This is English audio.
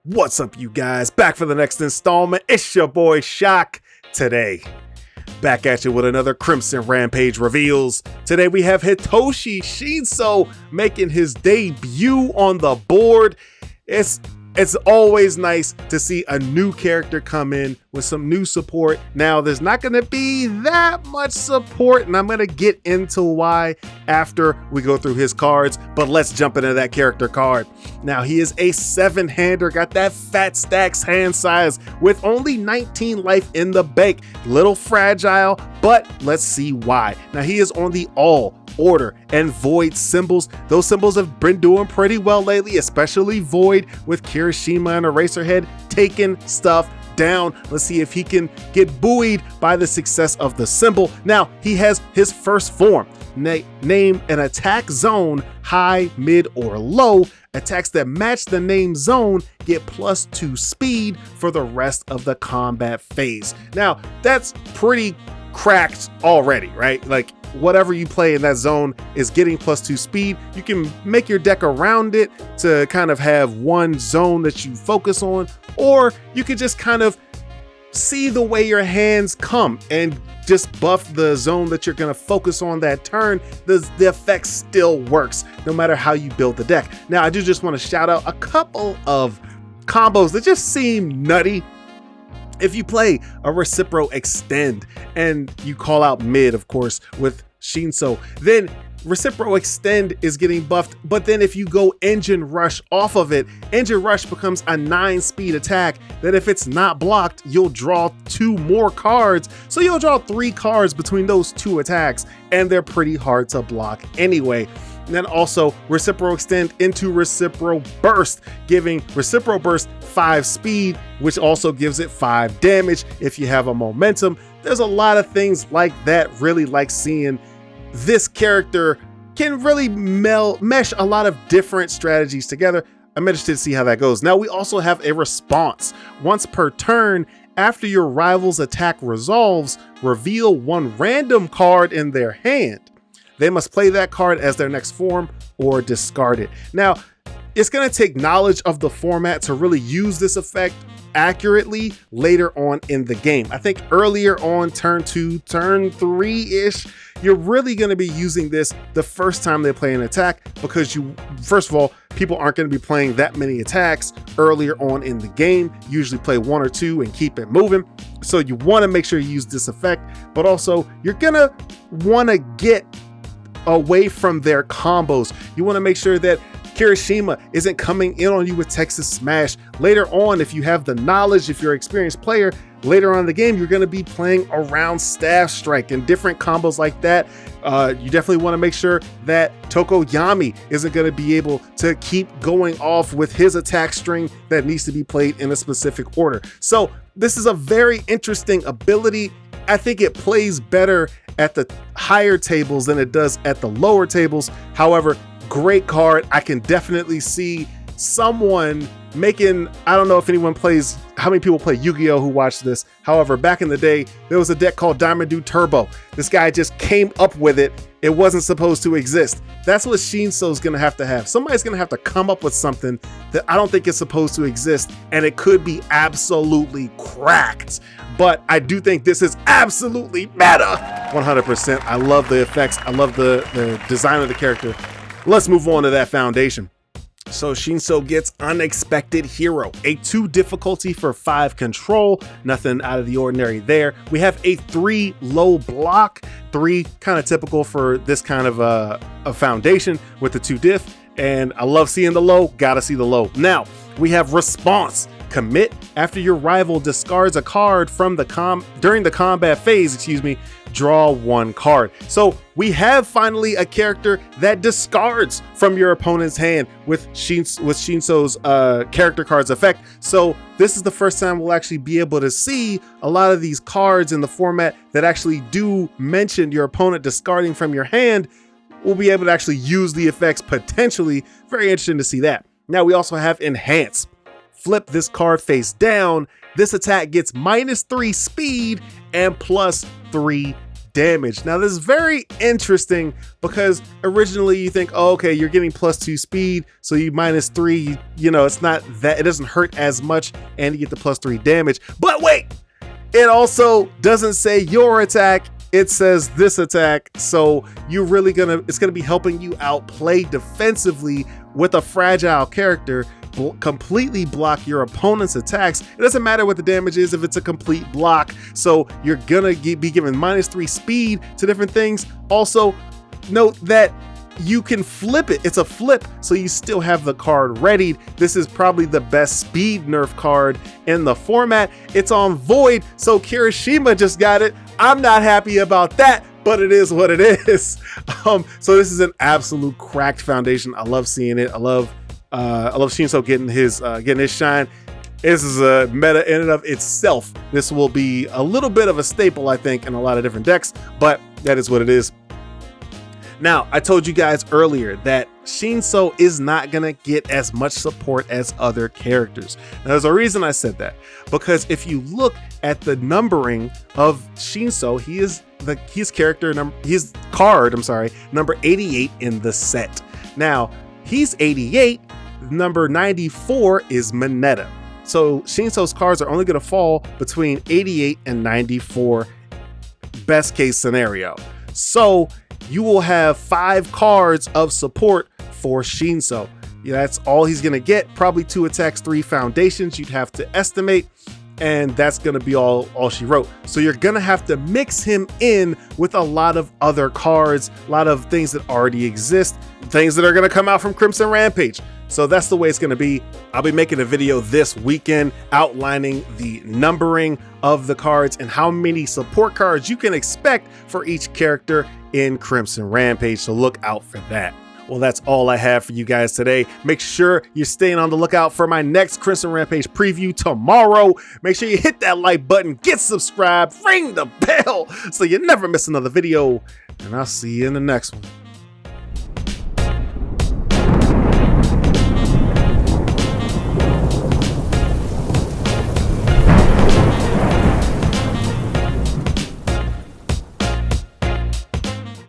What's up, you guys? Back for the next installment. It's your boy Shock. Today, back at you with another Crimson Rampage reveals. Today we have HITOSHI SHINSO making his debut on the board. It's always nice to see a new character come in with some new support. Now, there's not going to be that much support, and I'm going to get into why after we go through his cards, but let's jump into that character card. Now, he is a 7-hander, got that fat stacks hand size with only 19 life in the bank. Little fragile, but let's see why. Now, he is on the all order and void symbols. Those symbols have been doing pretty well lately, especially void with Kirishima and Eraserhead taking stuff down. Let's see if he can get buoyed by the success of the symbol. Now he has his first form. Name an attack zone, high, mid, or low. Attacks that match the name zone get +2 speed for the rest of the combat phase. Now that's pretty cracked already, right? Like, whatever you play in that zone is getting +2 speed. You can make your deck around it to kind of have one zone that you focus on, or you could just kind of see the way your hands come and just buff the zone that you're going to focus on that turn. The effect still works no matter how you build the deck. Now, I do just want to shout out a couple of combos that just seem nutty. If you play a Recipro Extend and you call out mid, of course, with Shinso, then Recipro Extend is getting buffed. But then if you go Engine Rush off of it, Engine Rush becomes a 9-speed attack that if it's not blocked, you'll draw 2 more cards. So you'll draw 3 cards between those 2 attacks, and they're pretty hard to block anyway. And then also Recipro Extend into Recipro Burst, giving Recipro Burst 5 speed, which also gives it 5 damage if you have a momentum. There's a lot of things like that. Really like seeing this character can really mesh a lot of different strategies together. I'm interested to see how that goes. Now we also have a response. Once per turn, after your rival's attack resolves, reveal 1 random card in their hand. They must play that card as their next form or discard it. Now, it's going to take knowledge of the format to really use this effect accurately later on in the game. I think earlier on, turn 2, turn 3-ish, you're really going to be using this the first time they play an attack, because first of all, people aren't going to be playing that many attacks earlier on in the game. You usually play 1 or 2 and keep it moving. So you want to make sure you use this effect, but also you're going to want to get away from their combos. You want to make sure that Kirishima isn't coming in on you with Texas Smash. Later on, if you have the knowledge, if you're an experienced player, later on in the game, you're going to be playing around Staff Strike and different combos like that. You definitely want to make sure that Tokoyami isn't going to be able to keep going off with his attack string that needs to be played in a specific order. So this is a very interesting ability. I think it plays better at the higher tables than it does at the lower tables. However, great card. I can definitely see someone making, I don't know if anyone plays, how many people play Yu-Gi-Oh who watch this. However, back in the day, there was a deck called Diamond Dew Turbo. This guy just came up with it. It wasn't supposed to exist. That's what Shinso's gonna have to have. Somebody's gonna have to come up with something that I don't think is supposed to exist, and it could be absolutely cracked. But I do think this is absolutely meta. 100%. I love the effects. I love the design of the character. Let's move on to that foundation. So Shinso gets Unexpected Hero, a 2 difficulty for 5 control, nothing out of the ordinary there. We have a 3 low block, 3 kind of typical for this kind of a foundation with the 2 diff, and I love seeing the low, gotta see the low. Now, we have Response. Commit after your rival discards a card from during the combat phase, draw 1 card. So we have finally a character that discards from your opponent's hand with Shinso's character cards effect. So this is the first time we'll actually be able to see a lot of these cards in the format that actually do mention your opponent discarding from your hand. We'll be able to actually use the effects potentially. Very interesting to see that. Now we also have Enhance. Flip this card face down. This attack gets -3 speed and +3 damage. Now this is very interesting because originally you think, oh, okay, you're getting +2 speed, so you -3, you know, it's not that, it doesn't hurt as much, and you get the +3 damage. But wait, it also doesn't say your attack, it says this attack. So you're really it's gonna be helping you outplay defensively with a fragile character, completely block your opponent's attacks. It doesn't matter what the damage is if it's a complete block. So you're gonna be given -3 speed to different things. Also, note that you can flip it. It's a flip, so you still have the card readied. This is probably the best speed nerf card in the format. It's on Void, so Kirishima just got it. I'm not happy about that, but it is what it is. So this is an absolute cracked foundation. I love seeing it. I love Shinso getting his shine. This is a meta in and of itself. This will be a little bit of a staple, I think, in a lot of different decks, but that is what it is. Now, I told you guys earlier that Shinso is not gonna get as much support as other characters. Now, there's a reason I said that, because if you look at the numbering of Shinso, his card, number 88 in the set. Now, he's 88, number 94 is Mineta. So Shinso's cards are only gonna fall between 88 and 94, best case scenario. So you will have 5 cards of support for Shinso. Yeah, that's all he's gonna get. Probably 2 attacks, 3 foundations, you'd have to estimate, and that's gonna be all she wrote. So you're gonna have to mix him in with a lot of other cards, a lot of things that already exist, things that are gonna come out from Crimson Rampage. So that's the way it's gonna be. I'll be making a video this weekend outlining the numbering of the cards and how many support cards you can expect for each character in Crimson Rampage, so look out for that. Well, that's all I have for you guys today. Make sure you're staying on the lookout for my next Crimson Rampage preview tomorrow. Make sure you hit that like button, get subscribed, ring the bell so you never miss another video, and I'll see you in the next one.